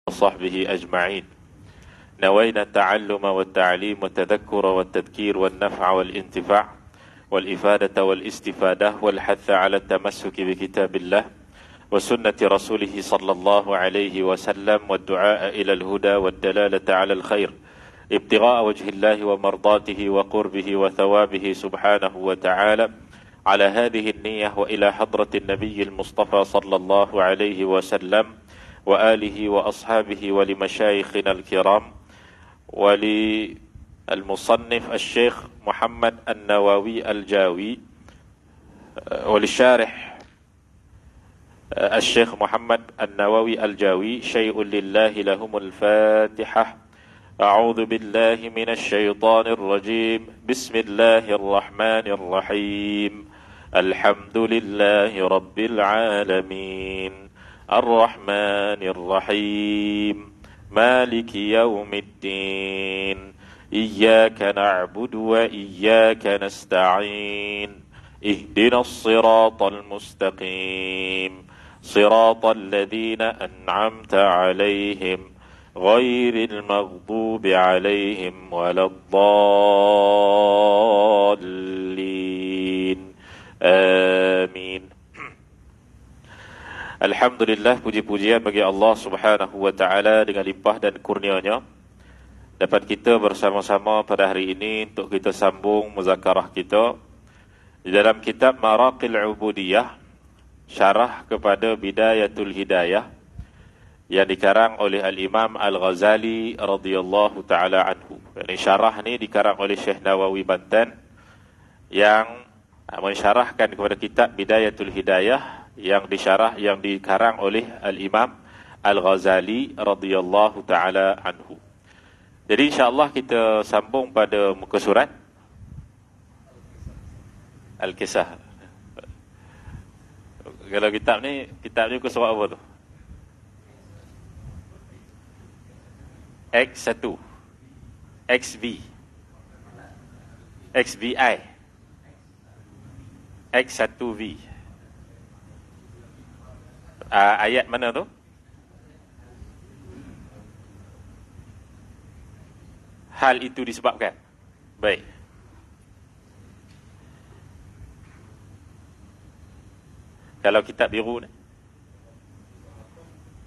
وصحبه أجمعين. نوينا التعلم والتعليم والتذكر والتذكير والنفع والانتفاع والإفادة والاستفادة والحث على التمسك بكتاب الله وسنة رسوله صلى الله عليه وسلم والدعاء إلى الهدى والدلالة على الخير ابتغاء وجه الله ومرضاته وقربه وثوابه سبحانه وتعالى على هذه النية وإلى حضرة النبي المصطفى صلى الله عليه وسلم وآله وأصحابه ولمشايخنا الكرام وللمصنف الشيخ محمد النووي الجاوي وللشارح الشيخ محمد النووي الجاوي. شيء لله لهم الفاتحة. أعوذ بالله من الشيطان الرجيم. بسم الله الرحمن الرحيم. الحمد لله رب العالمين الرحمن الرحيم مالك يوم الدين إياك نعبد وإياك نستعين اهدنا الصراط المستقيم صراط الذين أنعمت عليهم غير المغضوب عليهم ولا الضالين آمين. Alhamdulillah, puji-pujian bagi Allah Subhanahu wa taala dengan limpah dan kurnia-Nya dapat kita bersama-sama pada hari ini untuk kita sambung muzakarah kita di dalam kitab Maraqil Ubudiyah, syarah kepada Bidayatul Hidayah yang dikarang oleh Al-Imam Al-Ghazali radhiyallahu taala anhu. Ini syarah ni dikarang oleh Syekh Nawawi Banten yang mensyarahkan kepada kitab Bidayatul Hidayah yang dikarang oleh Al-Imam Al-Ghazali radhiyallahu taala anhu. Jadi insya-Allah kita sambung pada muka surat Al-Kisah. Kalau kitab ni muka surat apa tu? X1 XV XVI X1V. Ayat mana tu? Hal itu disebabkan. Baik. Kalau kitab biru ni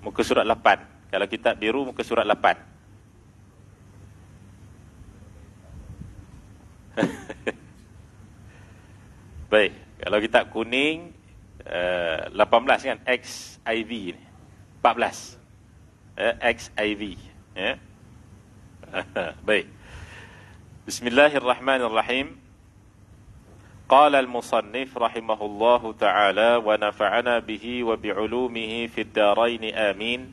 muka surat 8. Kalau kitab biru muka surat 8. Baik. Kalau kitab kuning 18 kan, XIV ni 14 XIV ya. Baik. Bismillahirrahmanirrahim. Qala al-musannif rahimahullahu ta'ala wa nafa'ana bihi wa bi'ulumihi fid darain amin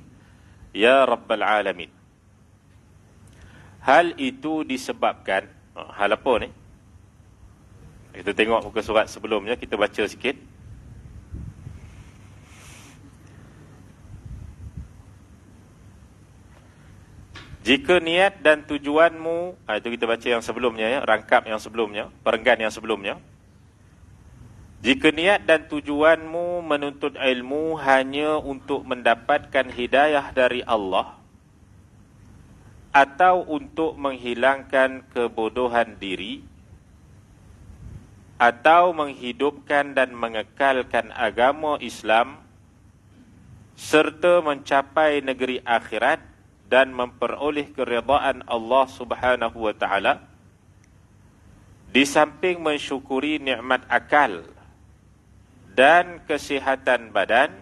ya rabbal alamin. Hal itu disebabkan, hal apa ni? Kita tengok muka surat sebelumnya, kita baca sikit. Jika niat dan tujuanmu, itu kita baca yang sebelumnya ya, rangkap yang sebelumnya, perenggan yang sebelumnya. Jika niat dan tujuanmu menuntut ilmu hanya untuk mendapatkan hidayah dari Allah atau untuk menghilangkan kebodohan diri atau menghidupkan dan mengekalkan agama Islam serta mencapai negeri akhirat dan memperoleh keridaan Allah Subhanahu wa taala, di samping mensyukuri nikmat akal dan kesihatan badan,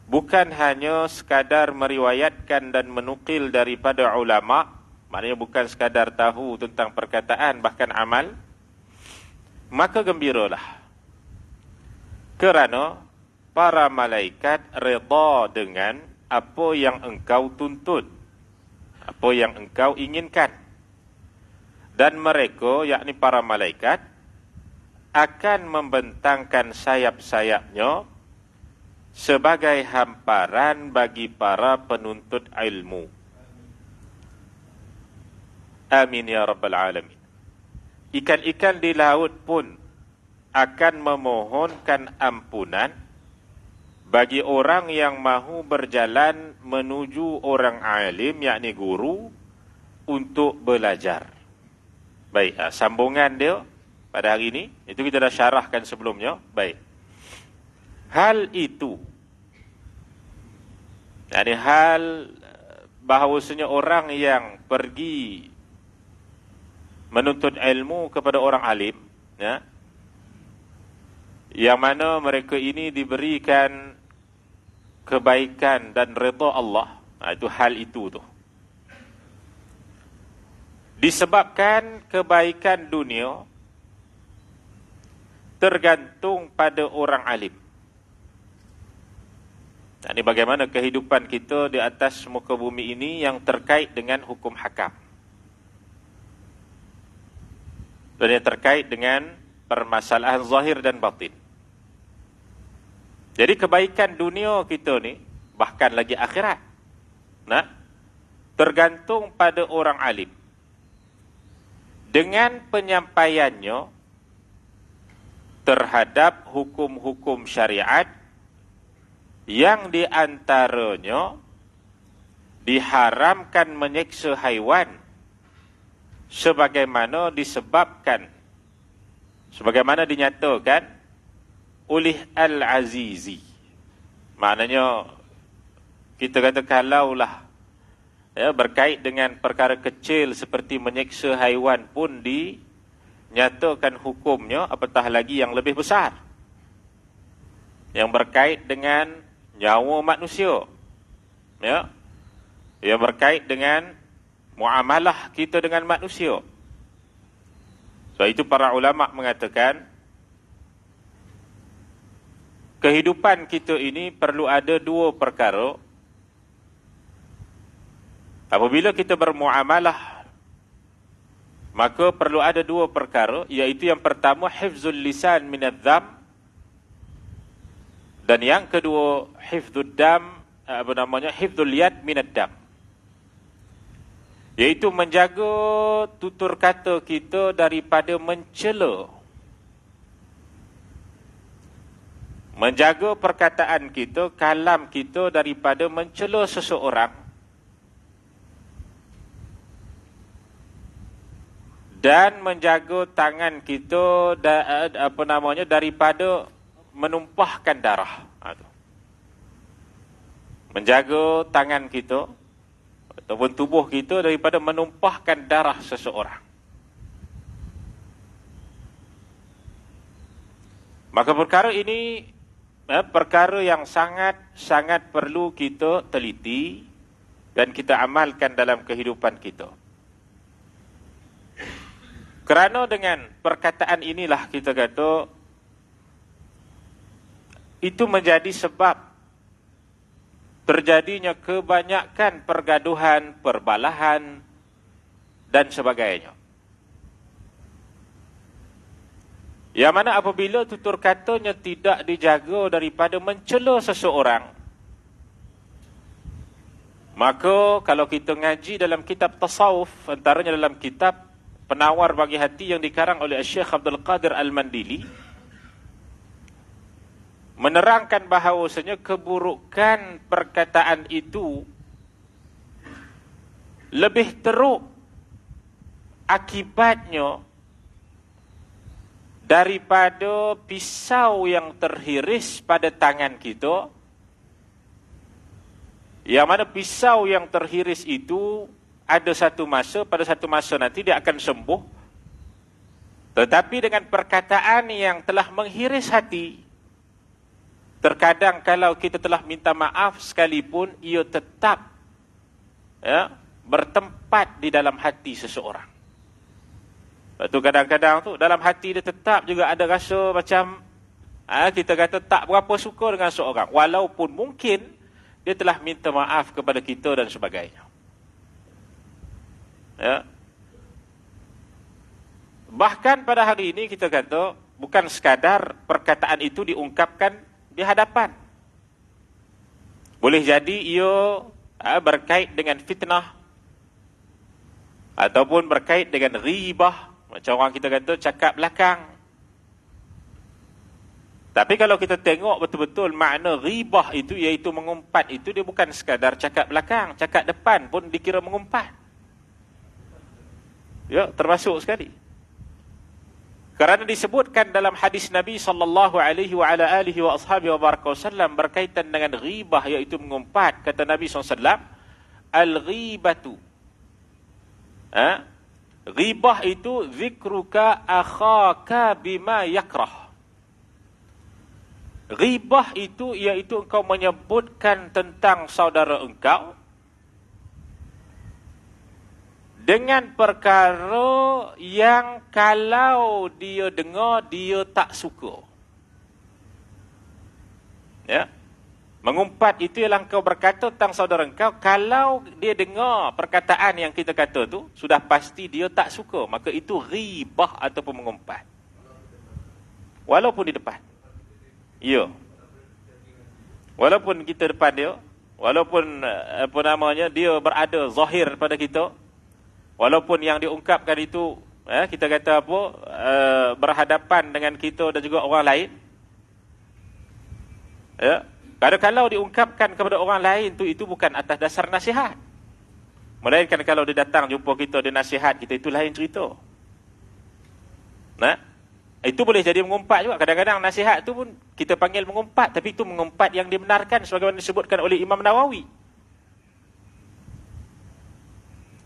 bukan hanya sekadar meriwayatkan dan menukil daripada ulama, maknanya bukan sekadar tahu tentang perkataan, bahkan amal, maka gembiralah kerana para malaikat redha dengan apa yang engkau tuntut, apa yang engkau inginkan, dan mereka, yakni para malaikat, akan membentangkan sayap-sayapnya sebagai hamparan bagi para penuntut ilmu. Amin ya rabbal alamin. Ikan-ikan di laut pun akan memohonkan ampunan bagi orang yang mahu berjalan menuju orang alim, yakni guru, untuk belajar. Baik, sambungan dia pada hari ini, itu kita dah syarahkan sebelumnya. Baik. Hal itu, yakni hal bahawasanya orang yang pergi menuntut ilmu kepada orang alim, ya, yang mana mereka ini diberikan kebaikan dan redha Allah, itu hal itu tu. Disebabkan kebaikan dunia tergantung pada orang alim. Ini bagaimana kehidupan kita di atas muka bumi ini yang terkait dengan hukum hakam. Dan yang terkait dengan permasalahan zahir dan batin. Jadi kebaikan dunia kita ni, bahkan lagi akhirat, tergantung pada orang alim. Dengan penyampaiannya terhadap hukum-hukum syariat yang diantaranya diharamkan menyiksa haiwan sebagaimana dinyatakan oleh Al-Azizi. Maknanya kita kata kalaulah berkait dengan perkara kecil seperti menyiksa haiwan pun dinyatakan hukumnya, apatah lagi yang lebih besar yang berkait dengan nyawa manusia, ya, yang berkait dengan muamalah kita dengan manusia. Sebab itu para ulama mengatakan kehidupan kita ini perlu ada dua perkara. Apabila kita bermuamalah, maka perlu ada dua perkara, iaitu yang pertama hifzul lisan minadz-dzam, dan yang kedua hifdzud dam, hifdzul yad minad-dam, iaitu menjaga tutur kata kita daripada mencela, menjaga perkataan kita, kalam kita daripada mencela seseorang, dan menjaga tangan kita daripada menumpahkan darah. Menjaga tangan kita ataupun tubuh kita daripada menumpahkan darah seseorang. Maka perkara ini perkara yang sangat perlu kita teliti dan kita amalkan dalam kehidupan kita. Kerana dengan perkataan inilah kita kata itu menjadi sebab terjadinya kebanyakan pergaduhan, perbalahan dan sebagainya. Yang mana apabila tutur katanya tidak dijaga daripada mencela seseorang, maka kalau kita ngaji dalam kitab tasawuf, antaranya dalam kitab Penawar Bagi Hati yang dikarang oleh Syekh Abdul Qadir Al-Mandili, menerangkan bahawasanya keburukan perkataan itu lebih teruk akibatnya daripada pisau yang terhiris pada tangan kita, yang mana pisau yang terhiris itu pada satu masa nanti dia akan sembuh, tetapi dengan perkataan yang telah menghiris hati, terkadang kalau kita telah minta maaf sekalipun, ia tetap bertempat di dalam hati seseorang. Lepas tu kadang-kadang tu dalam hati dia tetap juga ada rasa macam kita kata tak berapa suka dengan seorang, walaupun mungkin dia telah minta maaf kepada kita dan sebagainya. Ya. Bahkan pada hari ini kita kata bukan sekadar perkataan itu diungkapkan di hadapan. Boleh jadi ia berkait dengan fitnah ataupun berkait dengan ghibah, macam orang kita kata cakap belakang. Tapi kalau kita tengok betul-betul makna ghibah itu, iaitu mengumpat itu, dia bukan sekadar cakap belakang, cakap depan pun dikira mengumpat. Ya, termasuk sekali. Kerana disebutkan dalam hadis Nabi sallallahu alaihi wa ala alihi wa ashabihi wa baraka wasallam berkaitan dengan ghibah, iaitu mengumpat. Kata Nabi SAW, al-ghibatu, ghibah itu zikruka akhaka bima yakrah. Ghibah itu iaitu engkau menyebutkan tentang saudara engkau dengan perkara yang kalau dia dengar, dia tak suka. Ya. Mengumpat itu ialah engkau berkata tentang saudara engkau, kalau dia dengar perkataan yang kita kata tu, sudah pasti dia tak suka. Maka itu ghibah ataupun mengumpat. Walaupun di depan. Ya. Walaupun kita depan dia, walaupun dia berada zahir pada kita, walaupun yang diungkapkan itu kita kata berhadapan dengan kita dan juga orang lain. Ya. Kalau diungkapkan kepada orang lain tu, itu bukan atas dasar nasihat. Melainkan kalau dia datang jumpa kita, dia nasihat kita, itu lain cerita. Nah, itu boleh jadi mengumpat juga. Kadang-kadang nasihat tu pun kita panggil mengumpat, tapi itu mengumpat yang dibenarkan sebagaimana disebutkan oleh Imam Nawawi.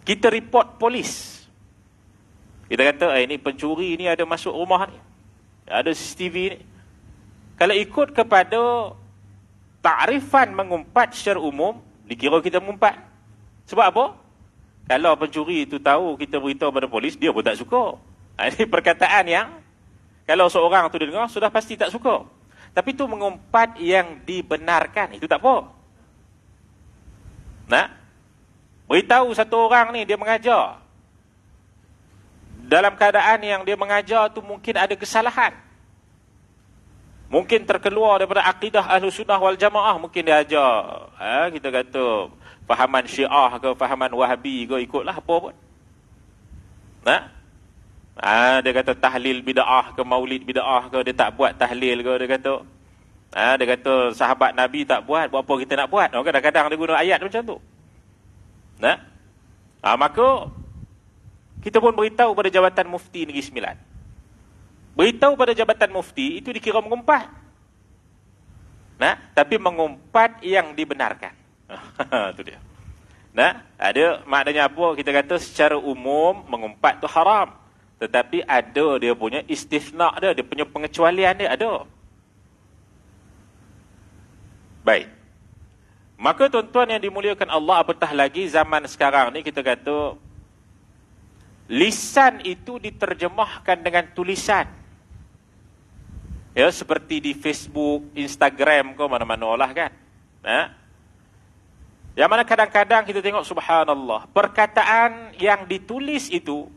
Kita report polis. Kita kata, ini pencuri ni ada masuk rumah ni, ada CCTV ni. Kalau ikut kepada takrifan mengumpat secara umum, dikira kita mengumpat. Sebab apa? Kalau pencuri itu tahu kita beritahu pada polis, dia pun tak suka. Ini perkataan yang kalau seorang tu dengar, sudah pasti tak suka. Tapi itu mengumpat yang dibenarkan. Itu tak apa. Nah, beritahu satu orang ni, dia mengajar. Dalam keadaan yang dia mengajar tu mungkin ada kesalahan. Mungkin terkeluar daripada akidah Ahlussunnah wal Jamaah. Mungkin dia ajar, kita kata, fahaman Syiah ke, fahaman Wahabi ke, ikutlah apa pun. Nah, dia kata tahlil bid'ah ke, maulid bid'ah ke, dia tak buat tahlil ke, dia kata. Dia kata sahabat Nabi tak buat apa kita nak buat. Kadang-kadang dia guna ayat macam tu. Nah, maka kita pun beritahu pada Jabatan Mufti Negeri Sembilan. Beritahu pada Jabatan Mufti itu dikira mengumpat. Nah, tapi mengumpat yang dibenarkan. Itu dia. Nah, ada maknanya apa? Kita kata secara umum mengumpat tu haram. Tetapi ada dia punya istisna dia punya pengecualian dia ada. Baik. Maka tuan-tuan yang dimuliakan Allah, apatah lagi zaman sekarang ni kita kata lisan itu diterjemahkan dengan tulisan. Ya, seperti di Facebook, Instagram ke mana-mana lah kan. Yang mana kadang-kadang kita tengok subhanallah, perkataan yang ditulis itu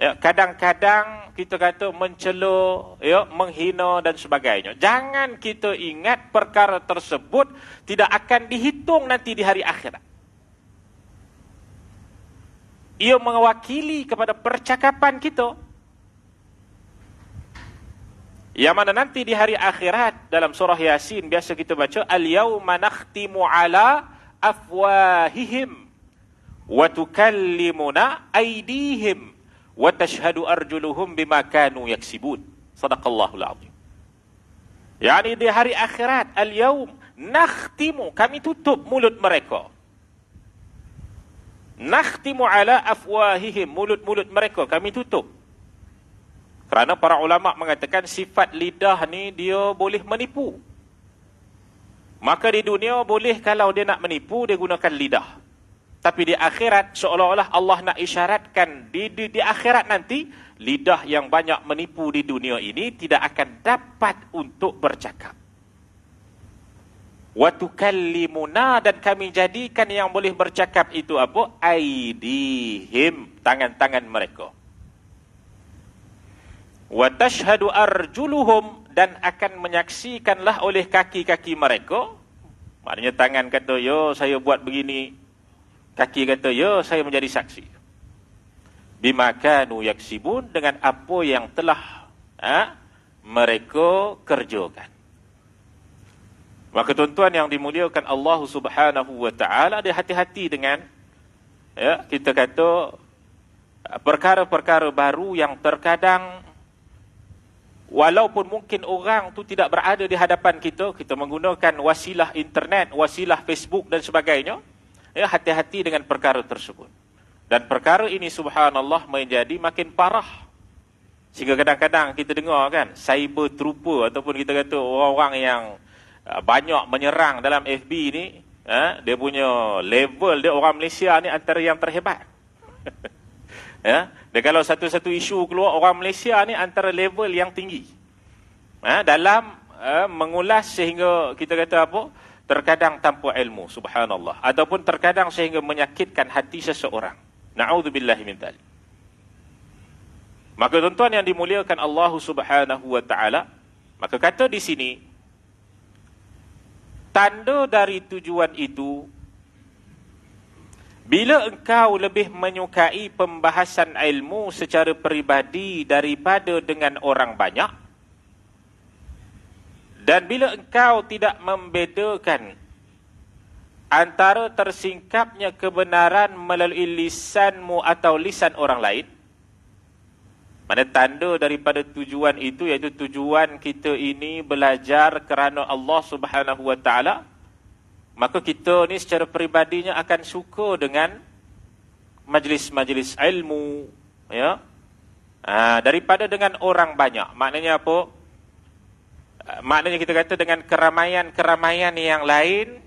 kadang-kadang kita kata mencela, menghina dan sebagainya. Jangan kita ingat perkara tersebut tidak akan dihitung nanti di hari akhirat. Ia mewakili kepada percakapan kita. Yang mana nanti di hari akhirat dalam surah Yasin biasa kita baca, al-yawma nakhtimu ala afwahihim wa tukallimuna aydihim wa tashhadu arjuluhum bima kanu yaksibun. Sadaqallahul azim. Yani di hari akhirat, al-yawm nakhtimu, kami tutup mulut mereka. Nakhtimu ala afwahihim, mulut-mulut mereka kami tutup. Kerana para ulama mengatakan sifat lidah ni dia boleh menipu. Maka di dunia boleh kalau dia nak menipu, dia gunakan lidah. Tapi di akhirat seolah-olah Allah nak isyaratkan di akhirat nanti, lidah yang banyak menipu di dunia ini tidak akan dapat untuk bercakap. Wa tukallimuna, dan kami jadikan yang boleh bercakap itu apa? Aidihim, tangan-tangan mereka. Wa tashhadu arjuluhum, dan akan menyaksikanlah oleh kaki-kaki mereka. Maknanya tangan kata, yo saya buat begini. Kaki kata, ya saya menjadi saksi. Bima kanu yaksibun, dengan apa yang telah mereka kerjakan. Maka tuan-tuan yang dimuliakan Allah Subhanahu wa taala, dia hati-hati dengan kita kata perkara-perkara baru yang terkadang walaupun mungkin orang tu tidak berada di hadapan kita, kita menggunakan wasilah internet, wasilah Facebook dan sebagainya, hati-hati dengan perkara tersebut. Dan perkara ini subhanallah menjadi makin parah. Sehingga kadang-kadang kita dengar kan, cyber trooper ataupun kita kata orang-orang yang banyak menyerang dalam FB ni, dia punya level dia, orang Malaysia ni antara yang terhebat. Dan kalau satu-satu isu keluar, orang Malaysia ni antara level yang tinggi dalam mengulas sehingga kita kata apa, terkadang tanpa ilmu, subhanallah, ataupun terkadang sehingga menyakitkan hati seseorang. Na'udzubillahi min dzalik. Maka tuan-tuan yang dimuliakan Allah Subhanahu wa taala, maka kata di sini, tanda dari tujuan itu, bila engkau lebih menyukai pembahasan ilmu secara peribadi daripada dengan orang banyak, dan bila engkau tidak membedakan antara tersingkapnya kebenaran melalui lisanmu atau lisan orang lain, mana tanda daripada tujuan itu, iaitu tujuan kita ini belajar kerana Allah Subhanahu wa taala, maka kita ni secara peribadinya akan suka dengan majlis-majlis ilmu, daripada dengan orang banyak. Maknanya apa? Maknanya kita kata dengan keramaian-keramaian yang lain,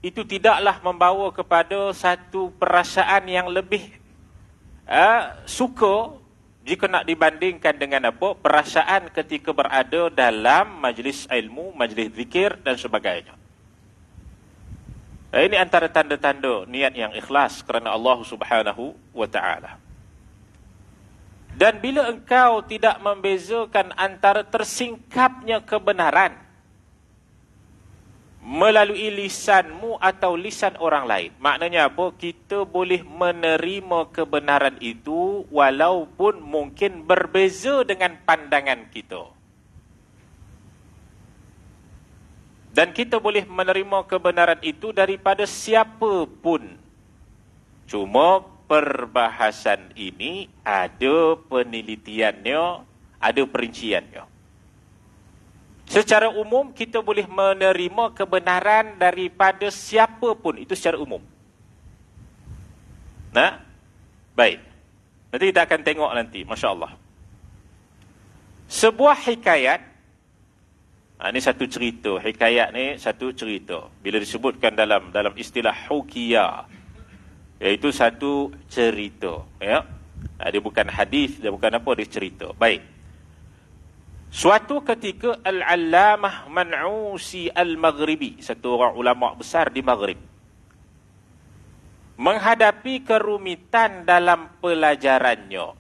itu tidaklah membawa kepada satu perasaan yang lebih suka jika nak dibandingkan dengan apa? Perasaan ketika berada dalam majlis ilmu, majlis zikir dan sebagainya. Ini antara tanda-tanda niat yang ikhlas kerana Allah Subhanahu wa taala. Dan bila engkau tidak membezakan antara tersingkapnya kebenaran melalui lisanmu atau lisan orang lain, maknanya apa? Kita boleh menerima kebenaran itu walaupun mungkin berbeza dengan pandangan kita. Dan kita boleh menerima kebenaran itu daripada siapa pun. Cuma perbahasan ini ada penelitiannya, ada perinciannya. Secara umum kita boleh menerima kebenaran daripada siapa pun, itu secara umum. Baik. Nanti kita akan tengok nanti, masya-Allah. Sebuah hikayat, ini satu cerita. Hikayat ni satu cerita. Bila disebutkan dalam istilah hukiyah, iaitu satu cerita, dia bukan hadis, dia bukan apa, dia cerita. Baik. Suatu ketika Al-Allamah Man'usi Al-Maghribi, satu orang ulama besar di Maghrib, menghadapi kerumitan dalam pelajarannya.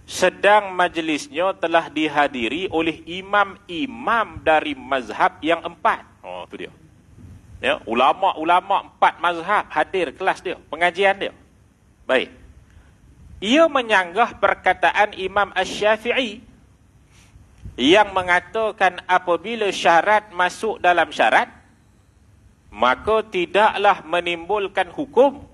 Sedang majlisnya telah dihadiri oleh imam-imam dari mazhab yang 4. Oh, tu dia. Ulama-ulama 4 mazhab hadir kelas dia, pengajian dia. Baik. Ia menyanggah perkataan Imam Asy-Syafi'i yang mengatakan apabila syarat masuk dalam syarat, maka tidaklah menimbulkan hukum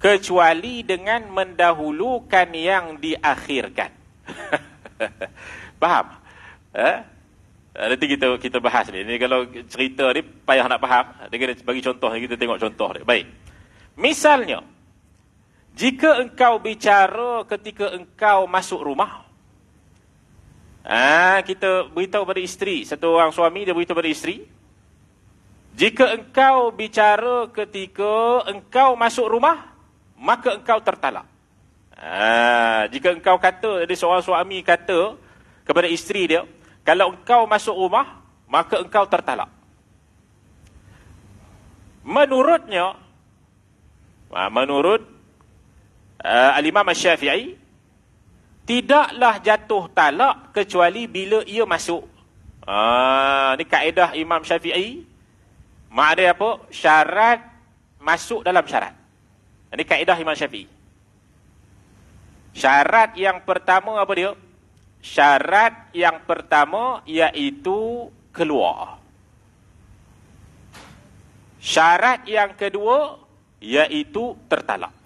kecuali dengan mendahulukan yang diakhirkan. Faham? Nanti kita bahas ni. Ini kalau cerita ni payah nak faham. Dia kena bagi contoh, kita tengok contoh dia. Baik. Misalnya, jika engkau bicara ketika engkau masuk rumah, kita beritahu pada isteri, satu orang suami dia beritahu pada isteri, jika engkau bicara ketika engkau masuk rumah, maka engkau tertalak. Jika engkau kata, ada seorang suami kata kepada isteri dia, kalau engkau masuk rumah, maka engkau tertalak. Menurutnya, menurut Al-Imam Asy-Syafi'i, tidaklah jatuh talak kecuali bila ia masuk. Ini kaedah Imam Syafi'i. Maknanya apa? Syarat masuk dalam syarat. Ini kaedah Imam Syafi'i. Syarat yang pertama apa dia? Syarat yang pertama iaitu keluar. Syarat yang kedua iaitu tertalak.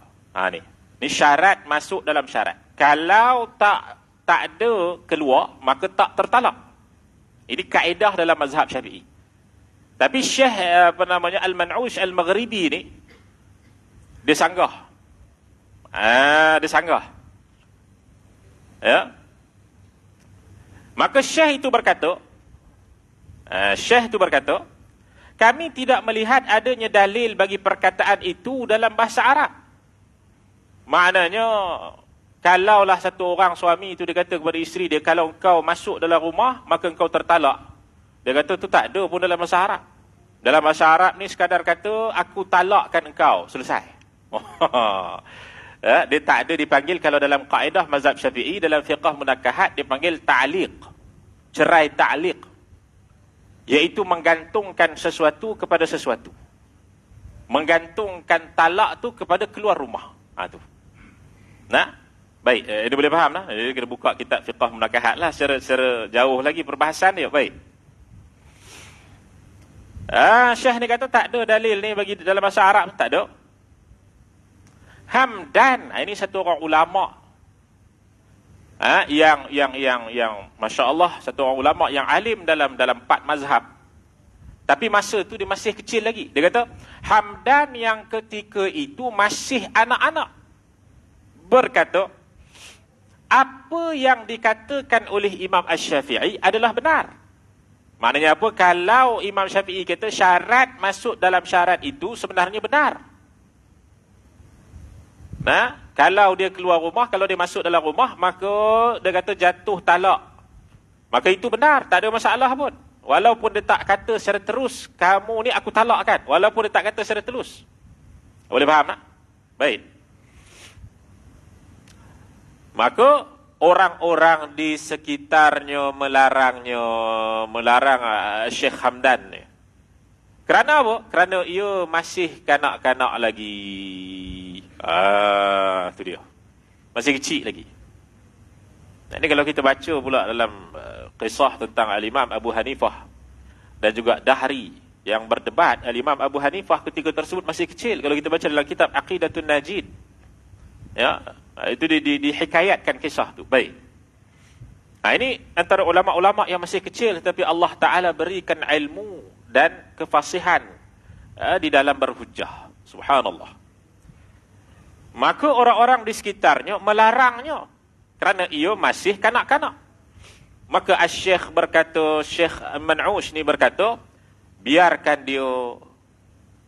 Ni syarat masuk dalam syarat. Kalau tak ada keluar, maka tak tertalak. Ini kaedah dalam mazhab Syafi'i. Tapi Syekh Al-Man'ush Al-Maghribi ni dia sanggah. Dia sanggah. Ya. Maka Syekh itu berkata, kami tidak melihat adanya dalil bagi perkataan itu dalam bahasa Arab. Maknanya, kalaulah satu orang suami itu dia kata kepada isteri dia, kalau engkau masuk dalam rumah, maka engkau tertalak. Dia kata, tu tak ada pun dalam bahasa Arab. Dalam bahasa Arab ni sekadar kata, aku talakkan engkau. Selesai. Dia tak ada dipanggil, kalau dalam kaedah mazhab Syafi'i, dalam fiqh munakahat, dipanggil ta'liq. Cerai ta'liq. Iaitu menggantungkan sesuatu kepada sesuatu. Menggantungkan talak tu kepada keluar rumah. Tu. Baik, ini boleh faham lah. Jadi kita buka kitab fiqh munakahat lah secara jauh lagi perbahasan dia. Baik. Syekh ni kata tak ada dalil ni bagi dalam bahasa Arab, tak ada. Hamdan, ini satu orang ulama. Yang masya-Allah, satu orang ulama yang alim dalam 4 mazhab. Tapi masa tu dia masih kecil lagi. Dia kata, Hamdan yang ketika itu masih anak-anak berkata, apa yang dikatakan oleh Imam Asy-Syafi'i adalah benar. Maknanya apa? Kalau Imam Syafi'i kata syarat masuk dalam syarat itu sebenarnya benar. Kalau dia keluar rumah, kalau dia masuk dalam rumah, maka dia kata jatuh talak. Maka itu benar, tak ada masalah pun. Walaupun dia tak kata secara terus, kamu ni aku talakkan. Walaupun dia tak kata secara terus. Boleh faham tak? Baik. Maka orang-orang di sekitarnya melarang Syekh Hamdan ni. Kerana apa? Kerana ia masih kanak-kanak lagi. Itu dia. Masih kecil lagi. Ini kalau kita baca pula dalam kisah tentang Al-Imam Abu Hanifah dan juga Dahri yang berdebat, Al-Imam Abu Hanifah ketika tersebut masih kecil. Kalau kita baca dalam kitab Aqidatun Najid, ya, itu dihikayatkan kisah tu. Baik. Ini antara ulama-ulama yang masih kecil tetapi Allah Ta'ala berikan ilmu dan kefasihan di dalam berhujjah. Subhanallah. Maka orang-orang di sekitarnya melarangnya kerana ia masih kanak-kanak. Maka Asy-Syekh berkata, Syekh Man'ush ni berkata, biarkan dia,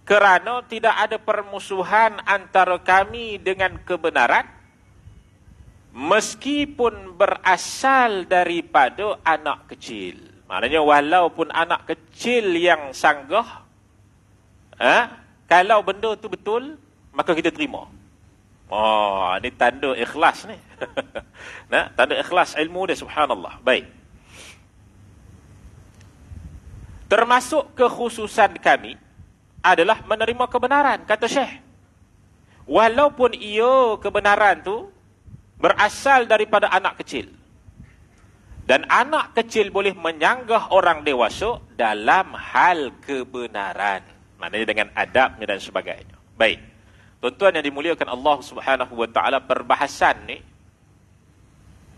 kerana tidak ada permusuhan antara kami dengan kebenaran, meskipun berasal daripada anak kecil. Maknanya walaupun anak kecil yang sanggah, kalau benda tu betul, maka kita terima. Ini tanda ikhlas ni. Tanda ikhlas ilmu dia, subhanallah. Baik. Termasuk kekhususan kami adalah menerima kebenaran, kata Syekh. Walaupun ia kebenaran tu berasal daripada anak kecil. Dan anak kecil boleh menyanggah orang dewasa dalam hal kebenaran. Maknanya dengan adabnya dan sebagainya. Baik. Tuan-tuan yang dimuliakan Allah Subhanahu wa taala, perbahasan ni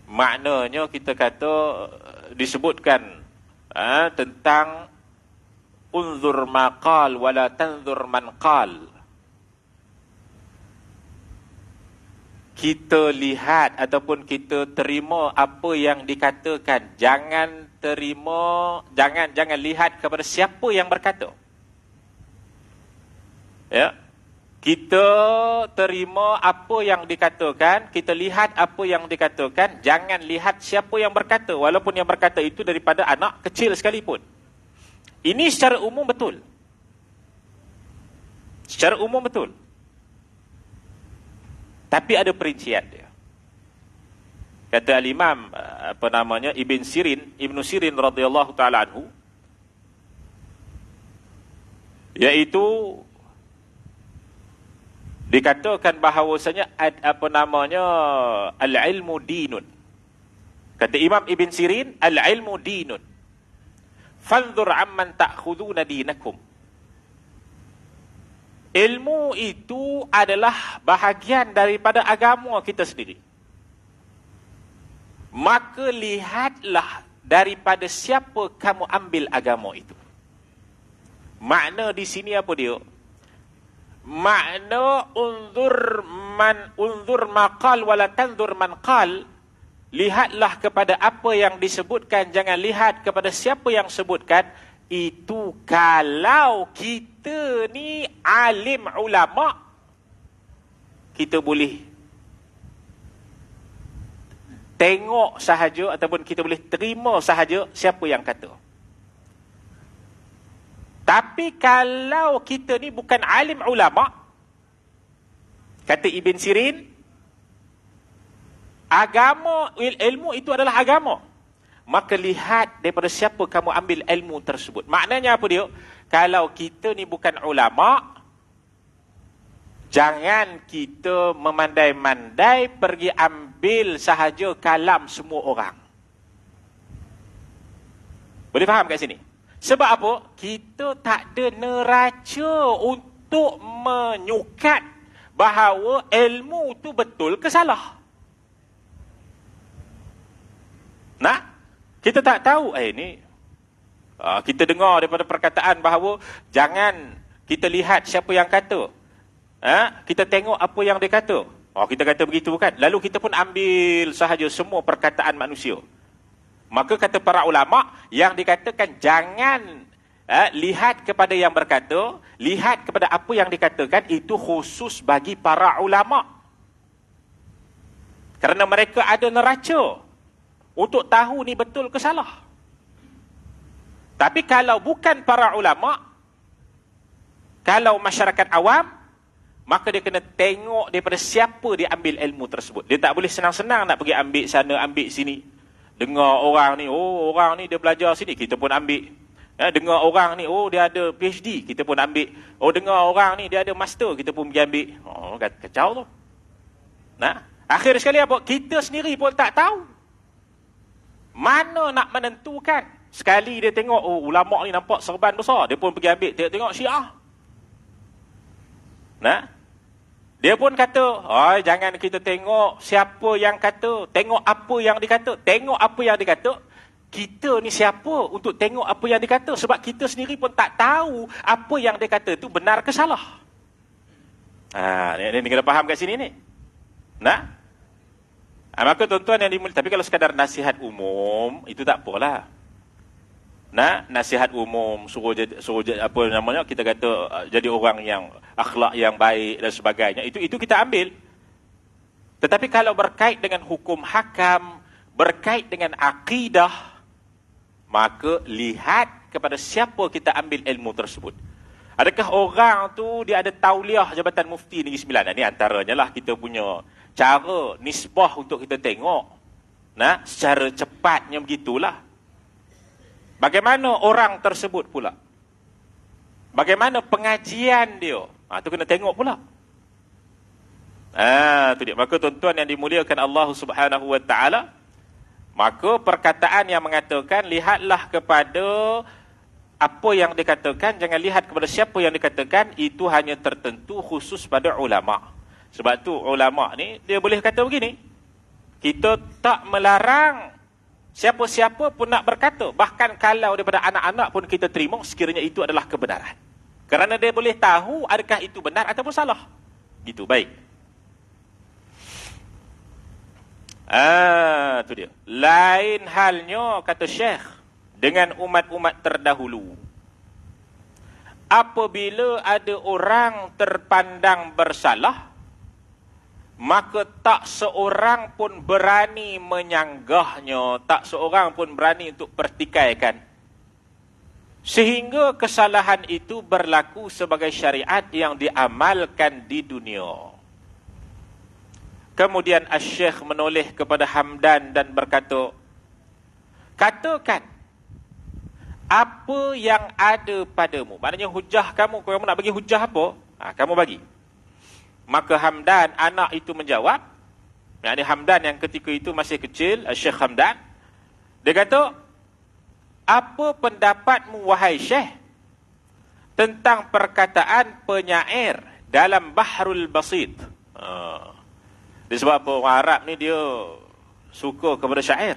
maknanya kita kata disebutkan tentang unzur maqal wala tanzur man qal. Kita lihat ataupun kita terima apa yang dikatakan, jangan lihat kepada siapa yang berkata. Ya. Kita terima apa yang dikatakan, kita lihat apa yang dikatakan, jangan lihat siapa yang berkata, walaupun yang berkata itu daripada anak kecil sekalipun. Ini secara umum betul. Secara umum betul. Tapi ada perincian dia. Kata al-Imam Ibn Sirin radhiyallahu taala anhu, yaitu dikatakan bahawasanya al-ilmu dinun. Kata Imam Ibn Sirin, al-ilmu dinun. Fanzur amman ta'khuduna dinakum. Ilmu itu adalah bahagian daripada agama kita sendiri. Maka lihatlah daripada siapa kamu ambil agama itu. Makna di sini apa dia? Makna unzur maqal wala tanzur man qal. Lihatlah kepada apa yang disebutkan, jangan lihat kepada siapa yang sebutkan. Itu kalau kita ni alim ulama, kita boleh tengok sahaja ataupun kita boleh terima sahaja siapa yang kata. Tapi kalau kita ni bukan alim ulama, kata Ibn Sirin, agama, ilmu itu adalah agama. Maka lihat daripada siapa kamu ambil ilmu tersebut. Maknanya apa dia? Kalau kita ni bukan ulama, jangan kita memandai-mandai pergi ambil sahaja kalam semua orang. Boleh faham kat sini? Sebab apa? Kita tak ada neraca untuk menyukat bahawa ilmu tu betul ke salah. Nah, kita tak tahu. Kita dengar daripada perkataan bahawa jangan kita lihat siapa yang kata. Kita tengok apa yang dia kata. Kita kata begitu kan? Lalu kita pun ambil sahaja semua perkataan manusia. Maka kata para ulama, yang dikatakan jangan lihat kepada yang berkata, lihat kepada apa yang dikatakan, itu khusus bagi para ulama. Kerana mereka ada neraca untuk tahu ni betul ke salah. Tapi kalau bukan para ulama, kalau masyarakat awam, maka dia kena tengok daripada siapa dia ambil ilmu tersebut. Dia tak boleh senang-senang nak pergi ambil sana, ambil sini. Dengar orang ni, orang ni dia belajar sini, kita pun ambil. Dengar orang ni, dia ada PhD, kita pun ambil. Dengar orang ni dia ada master, kita pun pergi ambil. Kacau tu. Akhir sekali apa? Kita sendiri pun tak tahu. Mana nak menentukan? Sekali dia tengok, ulama ni nampak serban besar, dia pun pergi ambil, tengok Syiah. Dia pun kata, jangan kita tengok siapa yang kata, tengok apa yang dikata. Tengok apa yang dikata. Kita ni siapa untuk tengok apa yang dikata? Sebab kita sendiri pun tak tahu apa yang dia kata tu benar ke salah. Ni kena faham kat sini ni. Maka tuan-tuan yang dimulai, tapi kalau sekadar nasihat umum, itu tak apalah. Nasihat umum, suruh apa namanya, kita kata jadi orang yang akhlak yang baik dan sebagainya, itu kita ambil. Tetapi kalau berkait dengan hukum hakam, berkait dengan akidah, maka lihat kepada siapa kita ambil ilmu tersebut. Adakah orang tu dia ada tauliah Jabatan Mufti Negeri Sembilan? Ini antaranya lah kita punya cara nisbah untuk kita tengok. Secara cepatnya begitulah. Bagaimana orang tersebut pula? Bagaimana pengajian dia? Itu kena tengok pula. Itu dia. Maka tuan-tuan yang dimuliakan Allah Subhanahu Wa Taala, maka perkataan yang mengatakan lihatlah kepada apa yang dikatakan, jangan lihat kepada siapa yang dikatakan, itu hanya tertentu khusus pada ulama. Sebab tu ulama ni dia boleh kata begini. Kita tak melarang siapa-siapa pun nak berkata. Bahkan kalau daripada anak-anak pun kita terima sekiranya itu adalah kebenaran. Kerana dia boleh tahu adakah itu benar ataupun salah. Gitu, baik. Itu dia. Lain halnya, kata Syekh, dengan umat-umat terdahulu. Apabila ada orang terpandang bersalah, maka tak seorang pun berani menyanggahnya, tak seorang pun berani untuk pertikaikan. Sehingga kesalahan itu berlaku sebagai syariat yang diamalkan di dunia. Kemudian Asy-Syaikh menoleh kepada Hamdan dan berkata, katakan apa yang ada padamu. Maknanya hujah kamu, kalau kamu nak bagi hujah apa, kamu bagi. Maka Hamdan, anak itu menjawab, yakni Hamdan yang ketika itu masih kecil, Syekh Hamdan, Dia kata, apa pendapatmu wahai Syekh tentang perkataan penyair dalam Bahrul Basit? Dia sebab apa orang Arab ni dia suka kepada syair.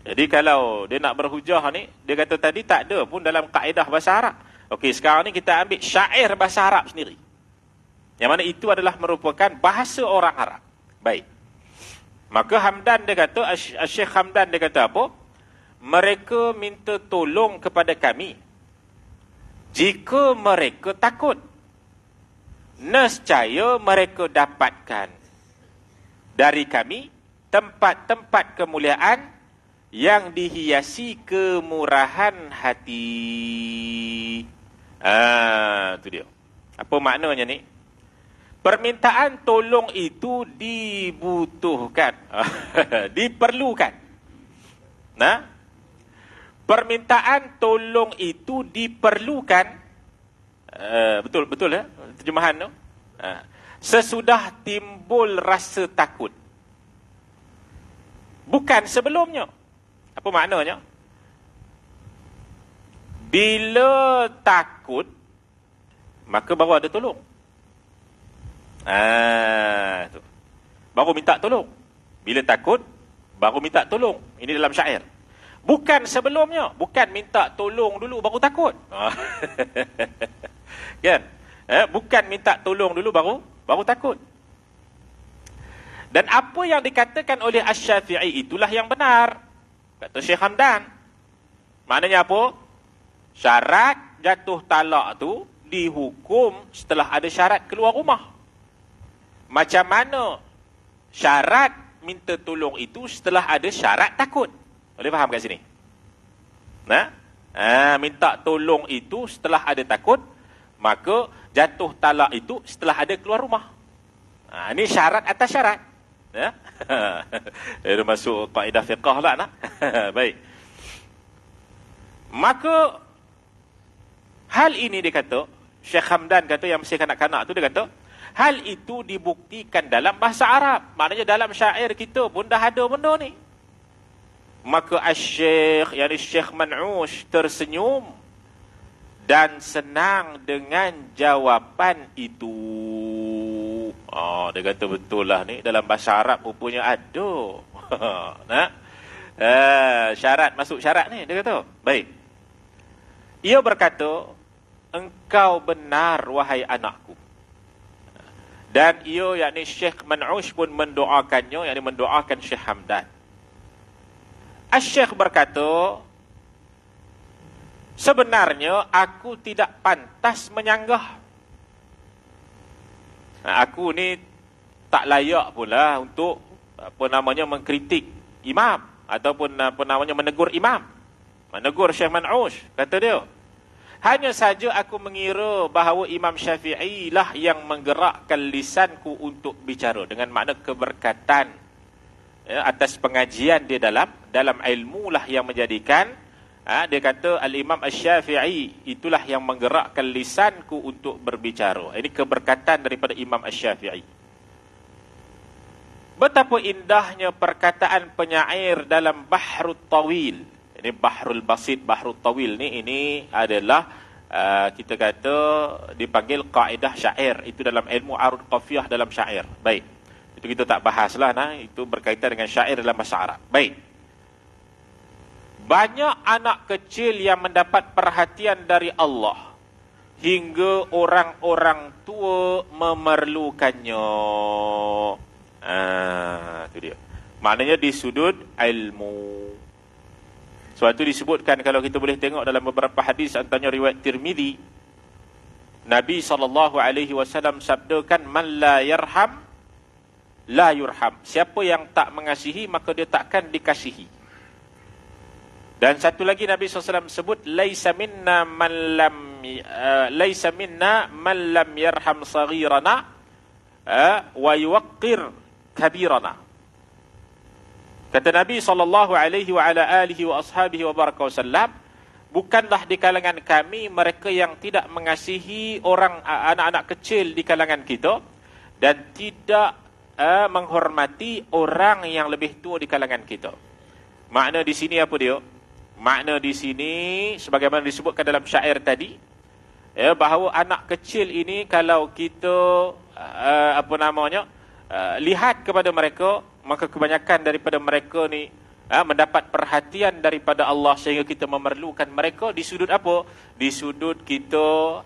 Jadi kalau dia nak berhujah ni, dia kata tadi tak ada pun dalam kaedah bahasa Arab. Okey, sekarang ni kita ambil syair bahasa Arab sendiri. Yang mana itu adalah merupakan bahasa orang Arab. Baik. Maka Hamdan dia kata, Syekh Hamdan dia kata apa? Mereka minta tolong kepada kami jika mereka takut. Nescaya mereka dapatkan dari kami tempat-tempat kemuliaan yang dihiasi kemurahan hati. Itu dia. Apa maknanya ni? Permintaan tolong itu dibutuhkan. Diperlukan. Nah, permintaan tolong itu diperlukan. Betul ya? Terjemahan tu. Sesudah timbul rasa takut. Bukan sebelumnya. Apa maknanya? Bila takut, maka baru ada tolong. Tu. Baru minta tolong. Bila takut, baru minta tolong. Ini dalam syair. Bukan sebelumnya. Bukan minta tolong dulu, baru takut. Kan? Bukan minta tolong dulu, baru takut. Dan apa yang dikatakan oleh Asy-Syafi'i itulah yang benar. Kata Syekh Hamdan. Maknanya apa? Syarat jatuh talak tu dihukum setelah ada syarat keluar rumah. Macam mana syarat minta tolong itu setelah ada syarat takut? Boleh faham kat sini? Minta tolong itu setelah ada takut, maka jatuh talak itu setelah ada keluar rumah. Ini syarat atas syarat. Dia masuk kaedah fiqah lah nak. Baik. Maka hal ini dia kata, Syekh Hamdan kata yang masih kanak-kanak tu, dia kata hal itu dibuktikan dalam bahasa Arab. Maknanya dalam syair kita pun dah ada benda ni. Maka Asy-Syekh, yakni Syekh Man'ush tersenyum dan senang dengan jawapan itu. Dia kata betul lah ni, dalam bahasa Arab rupanya ada. Syarat, masuk syarat ni, dia kata. Baik. Ia berkata, engkau benar wahai anakku. Dan ia, yakni Syekh Man'ush pun mendoakannya, yakni mendoakan Syekh Hamdan. Asy-Syekh berkata, sebenarnya aku tidak pantas menyanggah. Aku ni tak layak pula untuk mengkritik imam ataupun menegur imam. Menegur Syekh Man'ush, kata dia. Hanya saja aku mengira bahawa Imam Syafi'i lah yang menggerakkan lisanku untuk bicara, dengan makna keberkatan atas pengajian dia dalam ilmu lah yang menjadikan dia kata Al-Imam Asy-Syafi'i itulah yang menggerakkan lisanku untuk berbicara. Ini keberkatan daripada Imam Asy-Syafi'i. Betapa indahnya perkataan penyair dalam Bahrut Tawil. Ini Bahrul Basit, Bahrut Tawil ni, ini adalah kita kata dipanggil kaedah syair. Itu dalam ilmu arud qafiyah dalam syair. Baik. Itu kita tak bahaslah, itu berkaitan dengan syair dalam bahasa Arab. Baik. Banyak anak kecil yang mendapat perhatian dari Allah hingga orang-orang tua memerlukannya. Itu dia. Maknanya di sudut ilmu. Sebab itu disebutkan, kalau kita boleh tengok dalam beberapa hadis, antaranya riwayat Tirmizi, Nabi SAW sabdakan, man la yarham la yurham. Siapa yang tak mengasihi, maka dia takkan dikasihi. Dan satu lagi Nabi SAW sebut, laisa minna man lam yarham saghirana wa yuwaqqir kabirana. Kata Nabi SAW, bukanlah di kalangan kami mereka yang tidak mengasihi orang anak-anak kecil di kalangan kita dan tidak menghormati orang yang lebih tua di kalangan kita. Makna di sini apa dia? Makna di sini sebagaimana disebutkan dalam syair tadi, ya, bahawa anak kecil ini kalau kita lihat kepada mereka, maka kebanyakan daripada mereka ni mendapat perhatian daripada Allah sehingga kita memerlukan mereka di sudut apa? Di sudut kita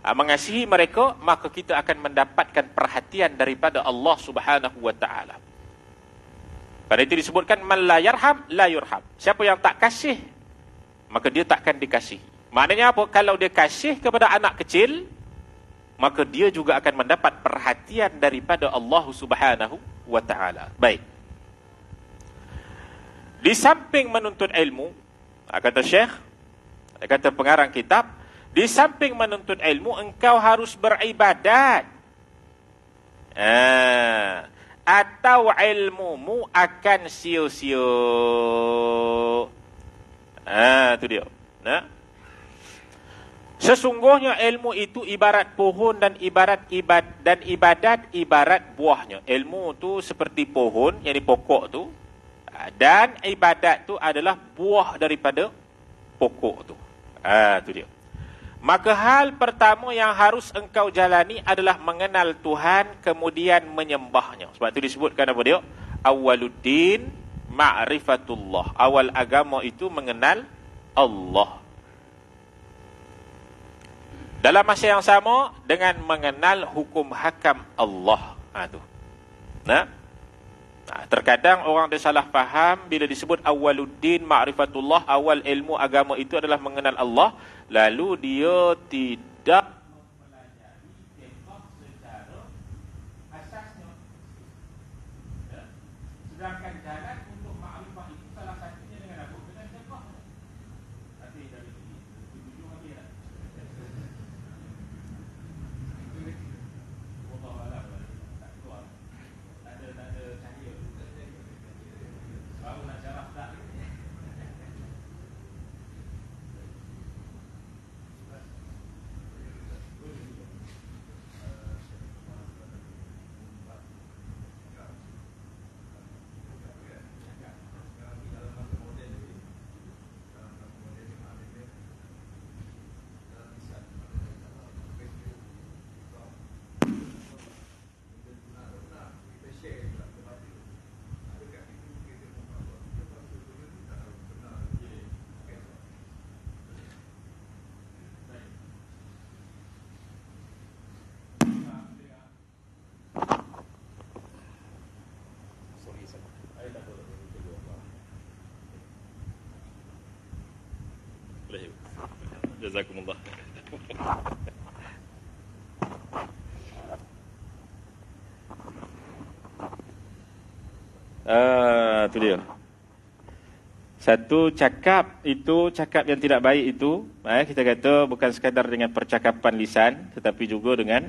mengasihi mereka, maka kita akan mendapatkan perhatian daripada Allah Subhanahu wa taala. Pada itu disebutkan man la yarham la yurham. Siapa yang tak kasih, maka dia takkan dikasihi. Maknanya apa? Kalau dia kasih kepada anak kecil, maka dia juga akan mendapat perhatian daripada Allah Subhanahu wa taala. Baik. Di samping menuntut ilmu, kata Syekh, kata pengarang kitab, di samping menuntut ilmu, engkau harus beribadat. Atau ilmumu akan sia-sia. Itu dia. Sesungguhnya ilmu itu ibarat pohon dan ibadat ibarat buahnya. Ilmu tu seperti pohon, yang pokok tu, dan ibadat tu adalah buah daripada pokok tu. Itu dia. Maka hal pertama yang harus engkau jalani adalah mengenal Tuhan, kemudian menyembahnya. Sebab itu disebutkan apa dia? Awaluddin ma'rifatullah. Awal agama itu mengenal Allah. Dalam masa yang sama dengan mengenal hukum hakam Allah. Terkadang orang dia salah faham bila disebut awaluddin ma'rifatullah, awal ilmu agama itu adalah mengenal Allah, lalu dia tidak mempelajari fiqh secara asasnya. Sedangkan jalan untuk ma'rifah itu salah satunya dengan apa? Dengan fiqh. Nanti dari sini tujuh lagi ya. Jazakumullah. Itu dia. Satu cakap yang tidak baik itu, kita kata bukan sekadar dengan percakapan lisan, tetapi juga dengan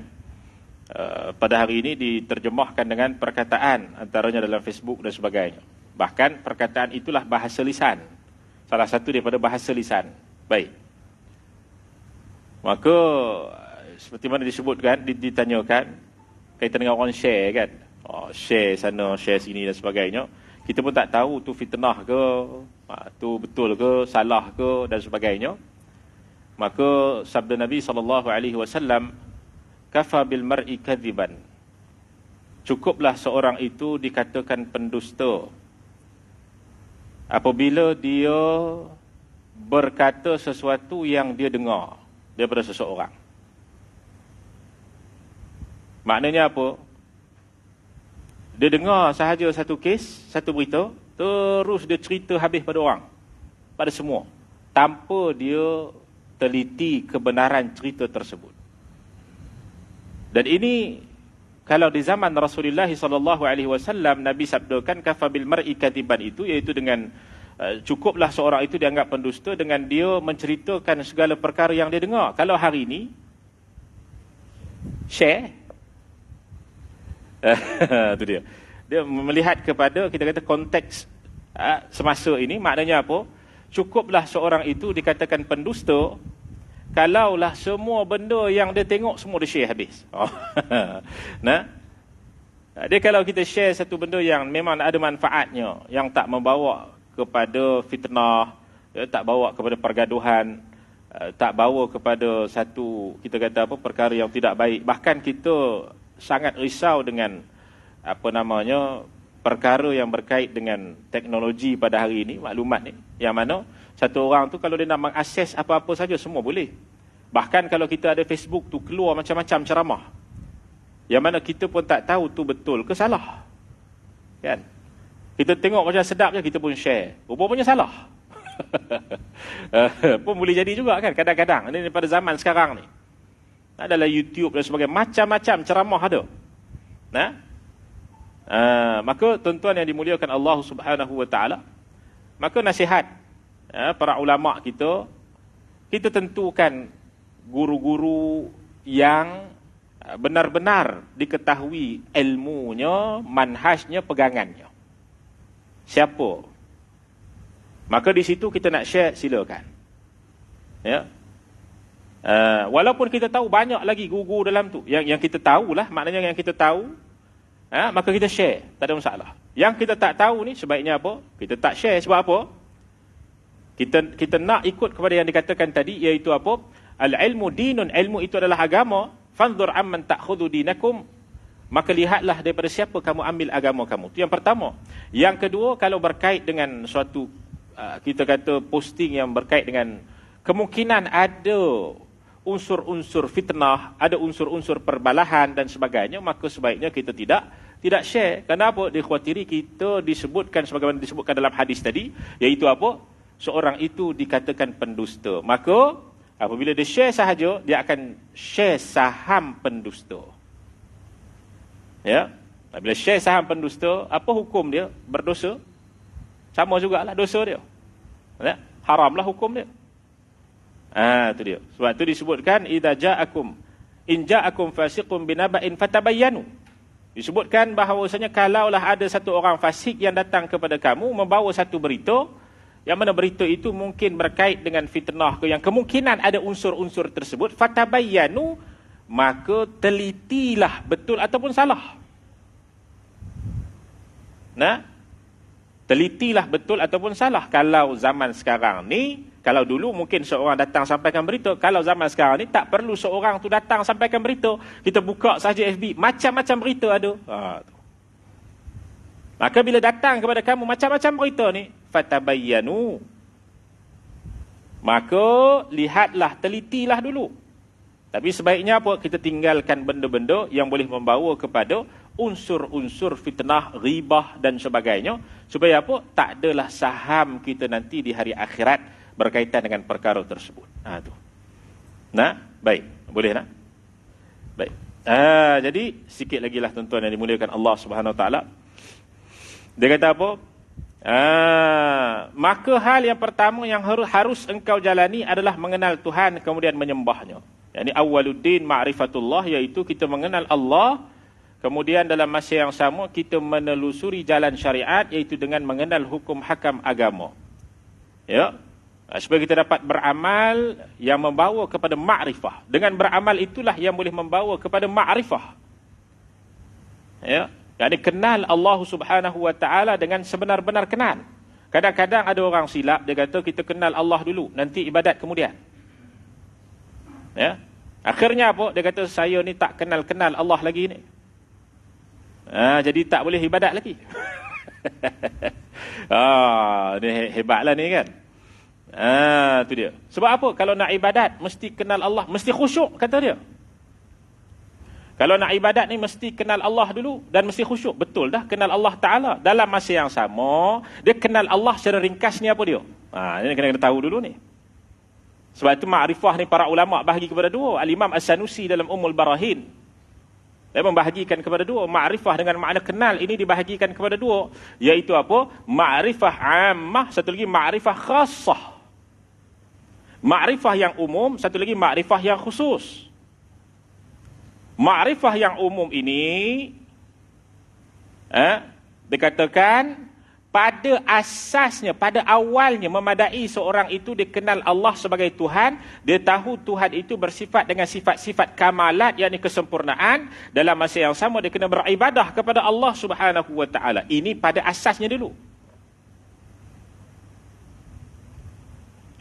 pada hari ini diterjemahkan dengan perkataan, antaranya dalam Facebook dan sebagainya. Bahkan perkataan itulah bahasa lisan. Salah satu daripada bahasa lisan. Baik. Maka seperti mana disebutkan, ditanyakan kaitan dengan orang share kan. Share sana, share sini dan sebagainya. Kita pun tak tahu tu fitnah ke, tu betul ke, salah ke dan sebagainya. Maka sabda Nabi SAW, kafa bil mar'i kadhiban. Cukuplah seorang itu dikatakan pendusta apabila dia berkata sesuatu yang dia dengar daripada seseorang. Maknanya apa? Dia dengar sahaja satu kes, satu berita, terus dia cerita habis pada orang, pada semua, tanpa dia teliti kebenaran cerita tersebut. Dan ini kalau di zaman Rasulullah SAW, Nabi sabdakan kafa bil mar'i kadiban, itu iaitu dengan cukuplah seorang itu dianggap pendusta dengan dia menceritakan segala perkara yang dia dengar. Kalau hari ini share itu dia. Dia melihat kepada, kita kata, konteks semasa ini. Maknanya apa? Cukuplah seorang itu dikatakan pendusta kalaulah semua benda yang dia tengok semua dia share habis. Dia kalau kita share satu benda yang memang ada manfaatnya, yang tak membawa kepada fitnah, tak bawa kepada pergaduhan, tak bawa kepada satu, kita kata apa, perkara yang tidak baik. Bahkan kita sangat risau dengan perkara yang berkait dengan teknologi pada hari ini, maklumat ni, yang mana satu orang tu kalau dia nak mengakses apa-apa saja semua boleh. Bahkan kalau kita ada Facebook tu keluar macam-macam ceramah, yang mana kita pun tak tahu tu betul ke salah. Kan? Kita tengok macam sedap je, kita pun share. Rupanya salah. Pun boleh jadi juga kan kadang-kadang. Ini pada zaman sekarang ni. Adalah YouTube dan sebagainya. Macam-macam ceramah ada. Nah? Maka tuan-tuan yang dimuliakan Allah Subhanahu Wa Taala, maka nasihat para ulama kita tentukan guru-guru yang benar-benar diketahui ilmunya, manhajnya, pegangannya. Siapa? Maka di situ kita nak share, silakan. Ya. Walaupun kita tahu banyak lagi guru dalam tu, yang kita tahulah, maknanya yang kita tahu, maka kita share, tak ada masalah. Yang kita tak tahu ni sebaiknya apa? Kita tak share. Sebab apa? Kita nak ikut kepada yang dikatakan tadi, iaitu apa? Al-ilmu dinun, ilmu itu adalah agama. Fanzur amman ta'khudhu dinakum, maka lihatlah daripada siapa kamu ambil agama kamu. Itu yang pertama. Yang kedua, kalau berkait dengan suatu kita kata posting yang berkait dengan kemungkinan ada unsur-unsur fitnah, ada unsur-unsur perbalahan dan sebagainya, maka sebaiknya kita tidak share. Kenapa? Dikhawatiri kita disebutkan sebagaimana disebutkan dalam hadis tadi, iaitu apa? Seorang itu dikatakan pendusta. Maka apabila dia share sahaja, dia akan share saham pendusta. Ya. Bila share saham pendusta, apa hukum dia? Berdosa. Sama jugalah dosa dia. Ya. Haramlah hukum dia. Itu dia. Sebab itu disebutkan in ja'akum fasiqun binaba'in fatabayyanu. Disebutkan bahawasanya kalaulah ada satu orang fasik yang datang kepada kamu membawa satu berita, yang mana berita itu mungkin berkait dengan fitnah ke, yang kemungkinan ada unsur-unsur tersebut, fatabayyanu, maka telitilah betul ataupun salah. Nah, telitilah betul ataupun salah. Kalau zaman sekarang ni, kalau dulu mungkin seorang datang sampaikan berita, kalau zaman sekarang ni tak perlu seorang tu datang sampaikan berita, kita buka saja FB, macam-macam berita ada. Maka bila datang kepada kamu macam-macam berita ni, fatabayyanu, maka lihatlah, telitilah dulu. Tapi sebaiknya apa? Kita tinggalkan benda-benda yang boleh membawa kepada unsur-unsur fitnah, ghibah dan sebagainya, supaya apa? Tak adalah saham kita nanti di hari akhirat berkaitan dengan perkara tersebut. Tu. Nah, baik. Boleh nak? Baik. Jadi sikit lagi lah tuan-tuan yang dimuliakan Allah Subhanahu Wa Taala. Dia kata apa? Maka hal yang pertama yang harus engkau jalani adalah mengenal Tuhan, kemudian menyembahnya. Yani awwaluddin ma'rifatullah, iaitu kita mengenal Allah, kemudian dalam masa yang sama kita menelusuri jalan syariat, iaitu dengan mengenal hukum hakam agama. Ya. Supaya kita dapat beramal yang membawa kepada ma'rifah. Dengan beramal itulah yang boleh membawa kepada ma'rifah. Ya. Yani kenal Allah Subhanahu Wa Taala dengan sebenar-benar kenal. Kadang-kadang ada orang silap, dia kata kita kenal Allah dulu, nanti ibadat kemudian. Ya. Akhirnya apa? Dia kata saya ni tak kenal-kenal Allah lagi ni. Jadi tak boleh ibadat lagi. Ni hebatlah ni kan. Tu dia. Sebab apa? Kalau nak ibadat mesti kenal Allah, mesti khusyuk kata dia. Kalau nak ibadat ni mesti kenal Allah dulu dan mesti khusyuk. Betul dah, kenal Allah Ta'ala. Dalam masa yang sama, dia kenal Allah secara ringkas ni apa dia? Ini kena tahu dulu ni. Sebab itu ma'rifah ni para ulama' bahagi kepada dua. Al-Imam As-Sanusi dalam Ummul Barahin, dia membahagikan kepada dua. Ma'rifah dengan makna kenal ini dibahagikan kepada dua. Iaitu apa? Ma'rifah ammah, satu lagi ma'rifah khassah. Ma'rifah yang umum, satu lagi ma'rifah yang khusus. Ma'rifah yang umum ini dikatakan pada asasnya, pada awalnya memadai seorang itu dia kenal Allah sebagai Tuhan, dia tahu Tuhan itu bersifat dengan sifat-sifat kamalat, yakni kesempurnaan. Dalam masa yang sama dia kena beribadah kepada Allah Subhanahu wa taala. Ini pada asasnya dulu.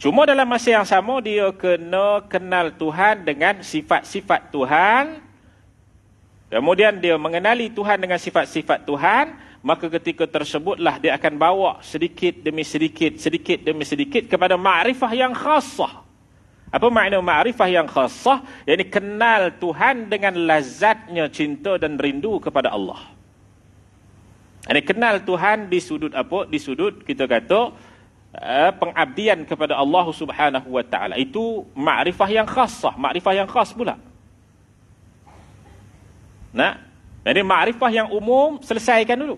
Cuma dalam masa yang sama dia kena kenal Tuhan dengan sifat-sifat Tuhan. Kemudian dia mengenali Tuhan dengan sifat-sifat Tuhan, maka ketika tersebutlah dia akan bawa sedikit demi sedikit, sedikit demi sedikit kepada ma'rifah yang khasah. Apa makna ma'rifah yang khasah? Yang kenal Tuhan dengan lazatnya cinta dan rindu kepada Allah. Ini kenal Tuhan di sudut apa? Di sudut kita kata pengabdian kepada Allah Subhanahu wa taala. Itu ma'rifah yang khasah, ma'rifah yang khas pula. Nah, jadi ma'rifah yang umum selesaikan dulu.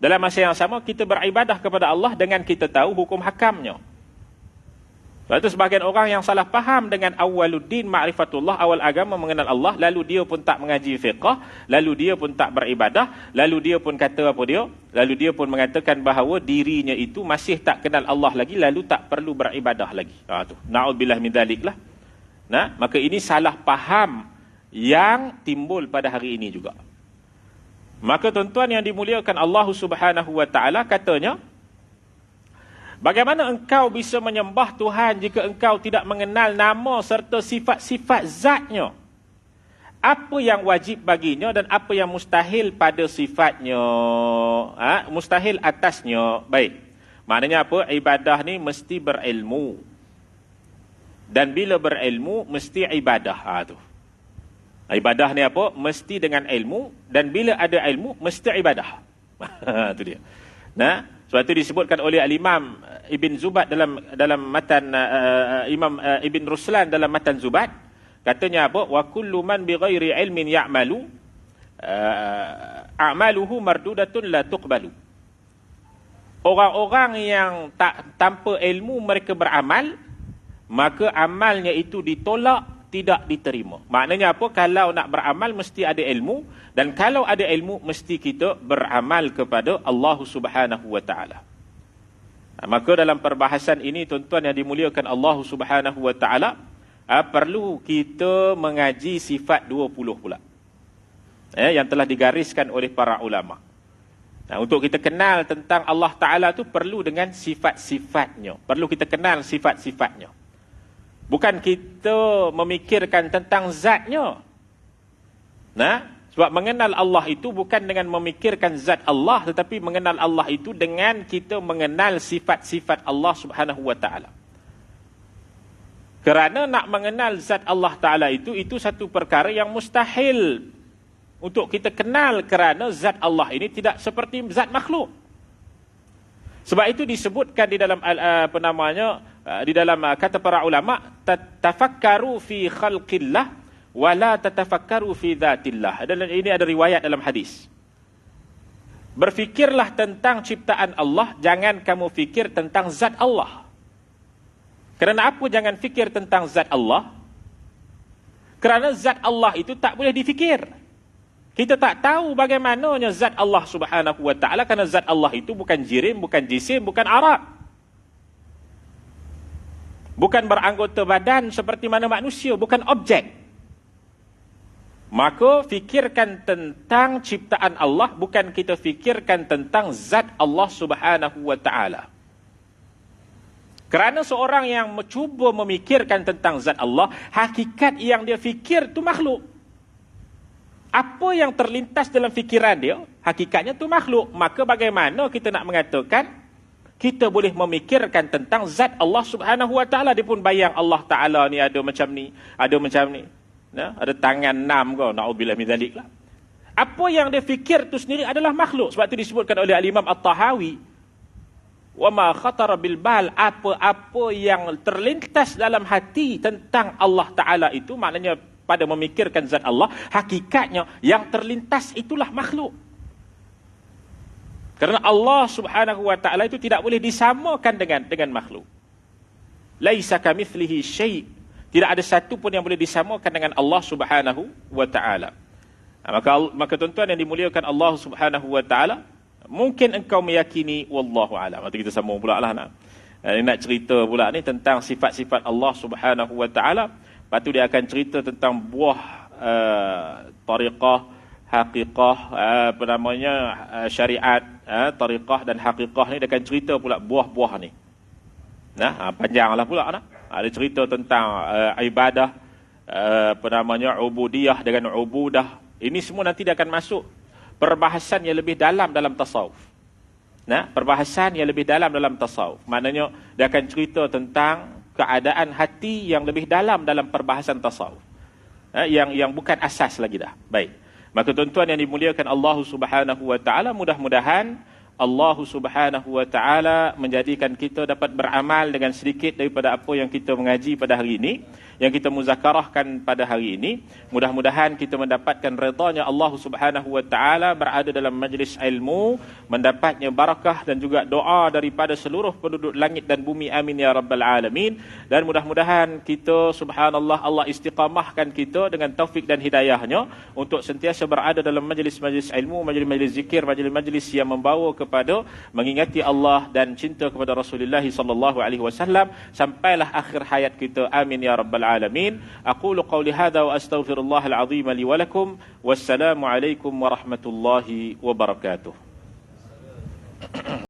Dalam masa yang sama kita beribadah kepada Allah dengan kita tahu hukum hakamnya. Sebab itu sebahagian orang yang salah faham dengan awaluddin ma'rifatullah, awal agama mengenal Allah, lalu dia pun tak mengaji fiqh, lalu dia pun tak beribadah, lalu dia pun kata apa dia? Lalu dia pun mengatakan bahawa dirinya itu masih tak kenal Allah lagi, lalu tak perlu beribadah lagi. Tu. Na'udzubillah min dzalik lah. Nah, maka ini salah faham yang timbul pada hari ini juga. Maka tuan-tuan yang dimuliakan Allah Subhanahu wa taala, katanya, bagaimana engkau bisa menyembah Tuhan jika engkau tidak mengenal nama serta sifat-sifat zatnya? Apa yang wajib baginya dan apa yang mustahil pada sifatnya? Mustahil atasnya. Baik. Maknanya apa? Ibadah ni mesti berilmu. Dan bila berilmu mesti ibadah. Tu. Ibadah ni apa? Mesti dengan ilmu, dan bila ada ilmu mesti ibadah. Itu dia. Nah, sebab itu disebutkan oleh Al-Imam Ibn Zubat dalam matan Imam Ibn Ruslan dalam matan Zubat, katanya apa? Wa kullu man bighairi ilmin ya'malu a'maluhu mardudatun la tuqbalu. Orang-orang yang tanpa ilmu mereka beramal, maka amalnya itu ditolak, tidak diterima. Maknanya apa? Kalau nak beramal mesti ada ilmu, dan kalau ada ilmu mesti kita beramal kepada Allah Subhanahu wa taala. Maka dalam perbahasan ini tuan-tuan yang dimuliakan Allah Subhanahu wa taala, perlu kita mengaji sifat 20 pula. Yang telah digariskan oleh para ulama. Untuk kita kenal tentang Allah taala tu perlu dengan sifat-sifatnya. Perlu kita kenal sifat-sifatnya. Bukan kita memikirkan tentang zatnya. Nah, sebab mengenal Allah itu bukan dengan memikirkan zat Allah, tetapi mengenal Allah itu dengan kita mengenal sifat-sifat Allah Subhanahu wa taala. Kerana nak mengenal zat Allah taala itu satu perkara yang mustahil untuk kita kenal, kerana zat Allah ini tidak seperti zat makhluk. Sebab itu disebutkan di dalam di dalam kata para ulama, tafakkaru fi khalqillah wa la tatafakkaru fi dzatillah. Ini ada riwayat dalam hadis. Berfikirlah tentang ciptaan Allah, jangan kamu fikir tentang zat Allah. Kerana apa jangan fikir tentang zat Allah? Kerana zat Allah itu tak boleh difikir. Kita tak tahu bagaimananya zat Allah Subhanahu wa taala, kerana zat Allah itu bukan jirim, bukan jisim, bukan arad. Bukan beranggota badan seperti mana manusia, bukan objek. Maka fikirkan tentang ciptaan Allah, bukan kita fikirkan tentang zat Allah Subhanahu wa taala. Kerana seorang yang mencuba memikirkan tentang zat Allah, hakikat yang dia fikir tu makhluk. Apa yang terlintas dalam fikiran dia, hakikatnya tu makhluk. Maka bagaimana kita nak mengatakan kita boleh memikirkan tentang zat Allah Subhanahu wa taala? Dia pun bayang Allah taala ni ada macam ni, ada macam ni. Nah, ada tangan 6 kau, naudzubillah min zalik lah. Apa yang dia fikir tu sendiri adalah makhluk. Sebab tu disebutkan oleh Al-Imam At-Tahawi, wa ma khatara bil bal, apa-apa yang terlintas dalam hati tentang Allah taala itu, maknanya pada memikirkan zat Allah, hakikatnya yang terlintas itulah makhluk. Kerana Allah Subhanahu wa taala itu tidak boleh disamakan dengan makhluk. Laisa kamitslihi syai'. Tidak ada satu pun yang boleh disamakan dengan Allah Subhanahu wa taala. Maka tuan-tuan yang dimuliakan Allah Subhanahu wa taala, Mungkin engkau meyakini, wallahu a'lam. Nanti kita sambung pula lah nak cerita pula ni tentang sifat-sifat Allah Subhanahu wa taala. Lepas tu dia akan cerita tentang buah tariqah, haqiqah, syariat, tariqah dan haqiqah ni. Dia akan cerita pula buah-buah ni. Panjanglah pula nah. Ada cerita tentang ibadah, ubudiyah dengan ubudah. Ini semua nanti dia akan masuk perbahasan yang lebih dalam dalam tasawuf. Perbahasan yang lebih dalam tasawuf. Maknanya dia akan cerita tentang keadaan hati yang lebih dalam perbahasan tasawuf. Yang bukan asas lagi dah. Baik. Maka tuan-tuan yang dimuliakan Allah Subhanahu wa taala, mudah-mudahan Allah Subhanahu wa taala menjadikan kita dapat beramal dengan sedikit daripada apa yang kita mengaji pada hari ini, yang kita muzakarahkan pada hari ini. Mudah-mudahan kita mendapatkan redanya Allah Subhanahu wa taala, berada dalam majlis ilmu, mendapatnya barakah dan juga doa daripada seluruh penduduk langit dan bumi. Amin ya rabbal alamin. Dan mudah-mudahan kita, subhanallah, Allah istiqamahkan kita dengan taufik dan hidayahnya untuk sentiasa berada dalam majlis-majlis ilmu, majlis-majlis zikir, majlis-majlis yang membawa kepada mengingati Allah dan cinta kepada Rasulullah sallallahu alaihi wasallam sampailah akhir hayat kita. Amin ya rabbal alamin. Aqulu qawli hadha wa astaghfirullahal azim li wa lakum. Wassalamu alaikum warahmatullahi wabarakatuh.